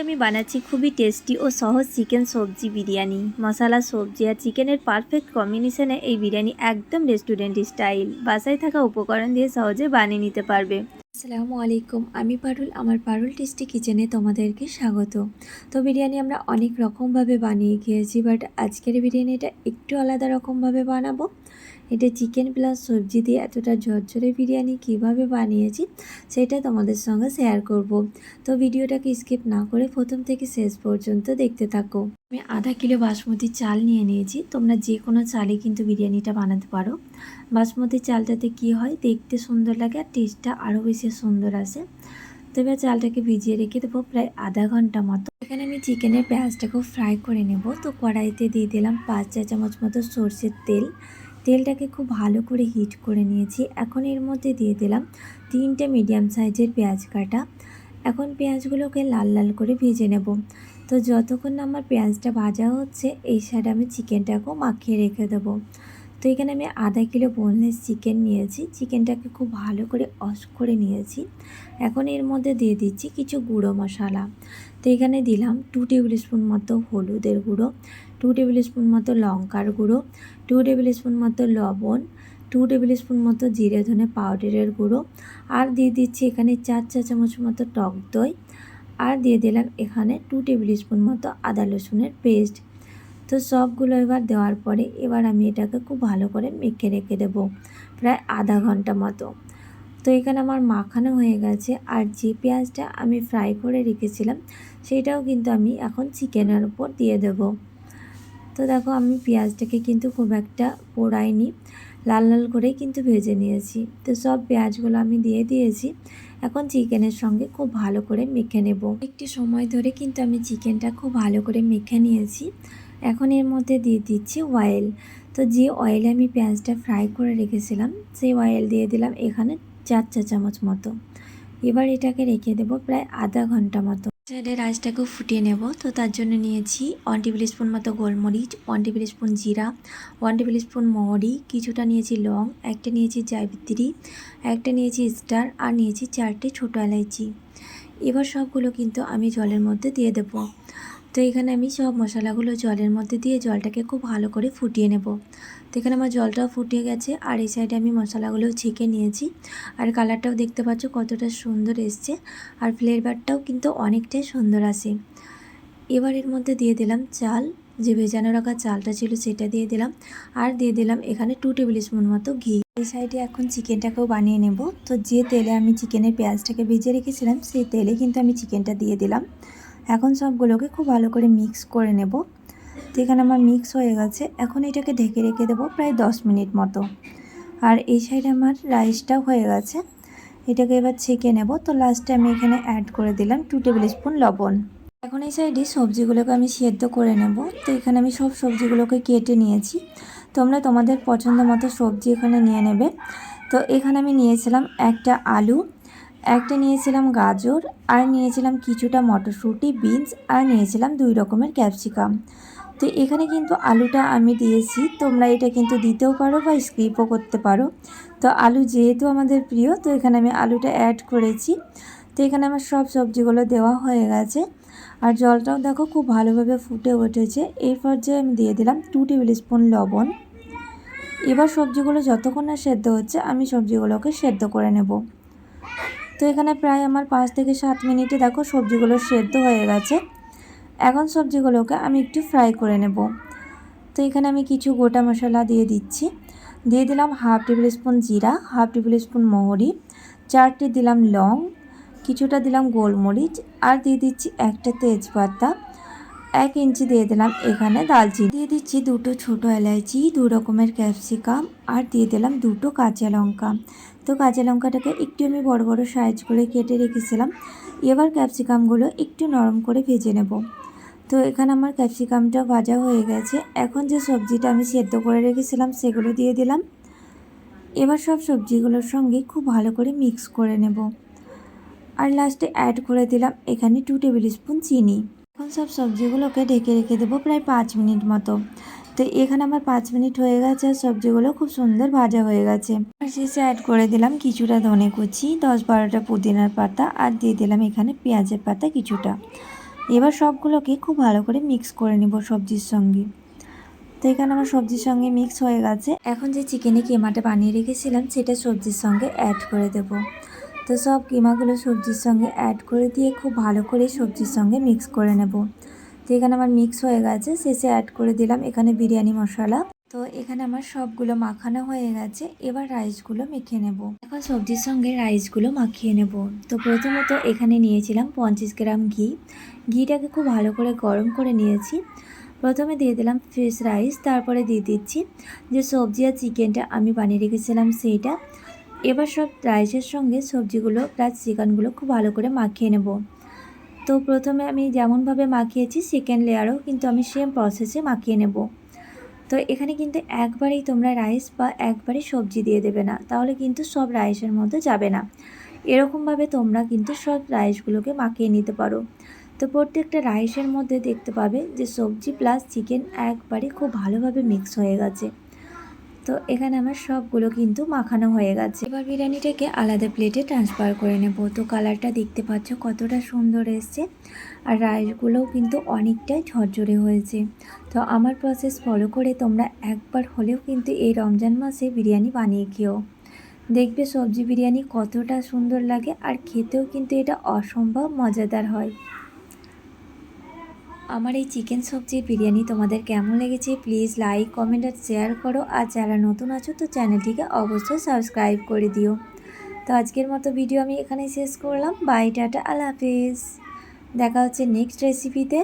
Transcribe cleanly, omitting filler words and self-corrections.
আমি বানাচ্ছি খুবই টেস্টি ও সহজ চিকেন সবজি বিরিয়ানি। মশলা, সবজি আর চিকেনের পারফেক্ট কম্বিনেশনে এই বিরিয়ানি একদম রেস্টুরেন্ট স্টাইল। বাসায় থাকা উপকরণ দিয়ে সহজে বানিয়ে নিতে পারবে। আসসালামু আলাইকুম, আমি পারুল। আমার পারুল টেস্টি কিচেনে তোমাদেরকে স্বাগত। তো বিরিয়ানি আমরা অনেক রকমভাবে বানিয়ে খেয়েছি, বাট আজকের বিরিয়ানিটা একটু আলাদা রকমভাবে বানাবো। এটা চিকেন প্লাস সবজি দিয়ে এতটা ঝরঝরে বিরিয়ানি কিভাবে বানিয়েছি সেটা তোমাদের সঙ্গে শেয়ার করব। তো ভিডিওটাকে স্কিপ না করে প্রথম থেকে শেষ পর্যন্ত দেখতে থাকো। আমি আধা কিলো বাসমতি চাল নিয়ে নিয়েছি। তোমরা যে কোনো চালে কিন্তু বিরিয়ানিটা বানাতে পারো। বাসমতি চালটাতে কি হয়, দেখতে সুন্দর লাগে আর টেস্টটা আরও বেশি সুন্দর আসে। তো এবার চালটাকে ভিজিয়ে রেখে দেবো প্রায় আধা ঘন্টা মতো। এখানে আমি চিকেনের পেঁয়াজটাকেও ফ্রাই করে নেব। তো কড়াইতে দিয়ে দিলাম 5 চা চামচ মতো সর্ষের তেল। তেলটাকে খুব ভালো করে হিট করে নিয়েছি। এখন এর মধ্যে দিয়ে দিলাম 3টে মিডিয়াম সাইজের পেঁয়াজ কাটা। এখন পেঁয়াজগুলোকে লাল লাল করে ভেজে নেব। তো যতক্ষণ না আমার পেঁয়াজটা ভাজা হচ্ছে, এই সাইডে আমি চিকেনটাকেও মাখিয়ে রেখে দেবো। তো এখানে আমি আধা কিলো বোনলেস চিকেন নিয়েছি। চিকেনটাকে খুব ভালো করে ওয়াশ করে নিয়েছি। এখন এর মধ্যে দিয়ে দিচ্ছি কিছু গুঁড়ো মশলা। তো এখানে দিলাম 2 টেবিল স্পুন মতো হলুদের গুঁড়ো, 2 টেবিল স্পুন মতো লঙ্কার গুঁড়ো, 2 টেবিল স্পুন মতো লবণ, 2 টেবিল স্পুন মতো জিরে ধনে পাউডারের গুঁড়ো, আর দিয়ে দিচ্ছি এখানে 4 চা চামচ মতো টক দই, আর দিয়ে দিলাম এখানে 2 টেবিল স্পুন মতো আদা রসুনের পেস্ট। তো সবগুলো এবার দেওয়ার পরে এবার আমি এটাকে খুব ভালো করে মেখে রেখে দেবো প্রায় আধা ঘন্টা মতো। তো এখানে আমার মাখানো হয়ে গেছে। আর যে পেঁয়াজটা আমি ফ্রাই করে রেখেছিলাম সেটাও কিন্তু আমি এখন চিকেনের উপর দিয়ে দেব। তো দেখো, আমি পেঁয়াজটাকে কিন্তু খুব একটা পোড়াইনি, লাল লাল করেই কিন্তু ভেজে নিয়েছি। তো সব পেঁয়াজগুলো আমি দিয়ে দিয়েছি। এখন চিকেনের সঙ্গে খুব ভালো করে মেখে নেব। একটু সময় ধরে কিন্তু আমি চিকেনটা খুব ভালো করে মেখে নিয়েছি। এখন এর মধ্যে দিয়ে দিচ্ছি অয়েল। তো যে অয়েলে আমি পেঁয়াজটা ফ্রাই করে রেখেছিলাম সেই অয়েল দিয়ে দিলাম এখানে 4 চা চামচ মতো। এবার এটাকে রেখে দেবো প্রায় আধা ঘন্টা মতো। সাইডে রাইসটাকেও ফুটিয়ে নেব। তো তার জন্য নিয়েছি 1 টেবিল স্পুন মতো গোলমরিচ, 1 টেবিল স্পুন জিরা, 1 টেবিল স্পুন মৌরি, কিছুটা নিয়েছি লং, একটা নিয়েছি জায়িত্রী, একটা নিয়েছি স্টার, আর নিয়েছি 4টে ছোটো এলাইচি। এবার সবগুলো কিন্তু আমি জলের মধ্যে দিয়ে দেব। তো এখানে আমি সব মশলাগুলো জলের মধ্যে দিয়ে জলটাকে খুব ভালো করে ফুটিয়ে নেব। তো এখানে আমার জলটাও ফুটিয়ে গেছে, আর এই সাইডে আমি মশলাগুলোও ছেঁকে নিয়েছি। আর কালারটাও দেখতে পাচ্ছ কতটা সুন্দর এসছে, আর ফ্লেভারটাও কিন্তু অনেকটাই সুন্দর আসে। এবার এর মধ্যে দিয়ে দিলাম চাল, যে ভেজানো রাখা চালটা ছিল সেটা দিয়ে দিলাম, আর দিয়ে দিলাম এখানে 2 টেবিল স্পুন মতো ঘি। এই সাইডে এখন চিকেনটাকেও বানিয়ে নেব। তো যে তেলে আমি চিকেনের পেঁয়াজটাকে ভেজে রেখেছিলাম সেই তেলে কিন্তু আমি চিকেনটা দিয়ে দিলাম। এখন সবগুলোকে খুব ভালো করে মিক্স করে নেব। তো এখানে আমার মিক্স হয়ে গেছে। এখন এটাকে ঢেকে রেখে দেবো প্রায় 10 মিনিট মতো। আর এই সাইডে আমার রাইসটাও হয়ে গেছে। এটাকে এবার ছেঁকে নেব। তো লাস্টে আমি এখানে অ্যাড করে দিলাম 2 টেবিল স্পুন লবণ। এখন এই সাইডে সবজিগুলোকে আমি সেদ্ধ করে নেব। তো এখানে আমি সব সবজিগুলোকে কেটে নিয়েছি। তোমরা তোমাদের পছন্দ মতো সবজি এখানে নিয়ে নেবে। তো এখানে আমি নিয়েছিলাম একটা আলু, একটা নিয়েছিলাম গাজর, আর নিয়েছিলাম কিছুটা মটরশুঁটি, বিনস, আর নিয়েছিলাম 2 রকমের ক্যাপসিকাম। তো এখানে কিন্তু আলুটা আমি দিয়েছি, তোমরা এটা কিন্তু দিতেও পারো বা স্কিপও করতে পারো। তো আলু যেহেতু আমাদের প্রিয়, তো এখানে আমি আলুটা অ্যাড করেছি। তো এখানে আমার সব সবজিগুলো দেওয়া হয়ে গেছে, আর জলটাও দেখো খুব ভালোভাবে ফুটে উঠেছে। এরপর যে আমি দিয়ে দিলাম 2 টেবিল স্পুন লবণ। এবার সবজিগুলো যতক্ষণ না সেদ্ধ হচ্ছে আমি সবজিগুলোকে সেদ্ধ করে নেব। তো এখানে প্রায় আমার 5 থেকে 7 মিনিটে দেখো সবজিগুলো সেদ্ধ হয়ে গেছে। এখন সবজিগুলোকে আমি একটু ফ্রাই করে নেব। তো এখানে আমি কিছু গোটা মশলা দিয়ে দিচ্ছি। দিয়ে দিলাম 1/2 টেবিল স্পুন জিরা, 1/2 টেবিল স্পুন মৌরি, 4টে দিলাম লং, কিছুটা দিলাম গোলমরিচ, আর দিয়ে দিচ্ছি একটা তেজপাতা, 1 ইঞ্চি দিয়ে দিলাম এখানে দালচিনি, দিয়ে দিচ্ছি 2টো ছোটো এলাইচি, 2 রকমের ক্যাপসিকাম, আর দিয়ে দিলাম 2টো কাঁচা লঙ্কা। তো কাঁচা লঙ্কাটাকে একটু আমি বড় বড় সাইজ করে কেটে রেখেছিলাম। এবার ক্যাপসিকামগুলো একটু নরম করে ভেজে নেব। তো এখানে আমার ক্যাপসিকামটা ভাজা হয়ে গেছে। এখন যে সবজিটা আমি সেদ্ধ করে রেখেছিলাম সেগুলো দিয়ে দিলাম। এবার সব সবজিগুলোর সঙ্গে খুব ভালো করে মিক্স করে নেব। আর লাস্টে অ্যাড করে দিলাম এখানে 2 টেবিল স্পুন চিনি। এখন সব সবজিগুলোকে ঢেকে রেখে দেবো প্রায় 5 মিনিট মতো। তো এখানে আমার 5 মিনিট হয়ে গেছে আর সবজিগুলো খুব সুন্দর ভাজা হয়ে গেছে। আর শেষে অ্যাড করে দিলাম কিছুটা ধনে কুচি, 10-12টা পুদিনার পাতা, আর দিয়ে দিলাম এখানে পেঁয়াজের পাতা কিছুটা। এবার সবগুলোকে খুব ভালো করে মিক্স করে নেব সবজির সঙ্গে। তো এখানে আমার সবজির সঙ্গে মিক্স হয়ে গেছে। এখন যে চিকেনে কিমাটা বানিয়ে রেখেছিলাম সেটা সবজির সঙ্গে অ্যাড করে দেব। তো সব কিমাগুলো সবজির সঙ্গে অ্যাড করে দিয়ে খুব ভালো করে সবজির সঙ্গে মিক্স করে নেব। তো এখানে আমার মিক্স হয়ে গেছে, শেষে অ্যাড করে দিলাম এখানে বিরিয়ানি মশলা। তো এখানে আমার সবগুলো মাখানো হয়ে গেছে, এবার রাইসগুলো মেখে নেব। এখন সবজির সঙ্গে রাইসগুলো মাখিয়ে নেব। তো প্রথমত এখানে নিয়েছিলাম 50 গ্রাম ঘি। ঘিটাকে খুব ভালো করে গরম করে নিয়েছি। প্রথমে দিয়ে দিলাম ফ্রেশ রাইস, তারপরে দিয়ে দিচ্ছি যে সবজি আর চিকেনটা আমি বানিয়ে রেখেছিলাম সেইটা। এবার সব রাইসের সঙ্গে সবজিগুলো প্লাস চিকেনগুলো খুব ভালো করে মাখিয়ে নেব। তো প্রথমে আমি যেমনভাবে মাখিয়েছি সেকেন্ড লেয়ারও কিন্তু আমি সেম প্রসেসে মাখিয়ে নেব। তো এখানে কিন্তু একবারেই তোমরা রাইস বা একবারেই সবজি দিয়ে দেবে না, তাহলে কিন্তু সব রাইসের মধ্যে যাবে না। এরকমভাবে তোমরা কিন্তু সব রাইসগুলোকে মাখিয়ে নিতে পারো। তো প্রত্যেকটা রাইসের মধ্যে দেখতে পাবে যে সবজি প্লাস চিকেন একবারে খুব ভালোভাবে মিক্স হয়ে গেছে। তো এখানে আমার সবগুলো কিন্তু মাখানো হয়ে গেছে। এবার বিরিয়ানিটাকে আলাদা প্লেটে ট্রান্সফার করে নেব। তো কালারটা দেখতে পাচ্ছ কতটা সুন্দর এসছে, আর রাইসগুলোও কিন্তু অনেকটাই ঝরঝরে হয়েছে। তো আমার প্রসেস ফলো করে তোমরা একবার হলেও কিন্তু এই রমজান মাসে বিরিয়ানি বানিয়ে খেও। দেখবে সবজি বিরিয়ানি কতটা সুন্দর লাগে, আর খেতেও কিন্তু এটা অসম্ভব মজাদার হয়। আমার এই চিকেন সবজির বিরিয়ানি তোমাদের কেমন লেগেছে প্লিজ লাইক কমেন্ট আর শেয়ার করো, আর যারা নতুন আছো তো চ্যানেলটিকে অবশ্যই সাবস্ক্রাইব করে দিও। তো আজকের মতো ভিডিও আমি এখানেই শেষ করলাম। বাই, টাটা, আল্লাহ হাফেজ। দেখা হচ্ছে নেক্সট রেসিপিতে।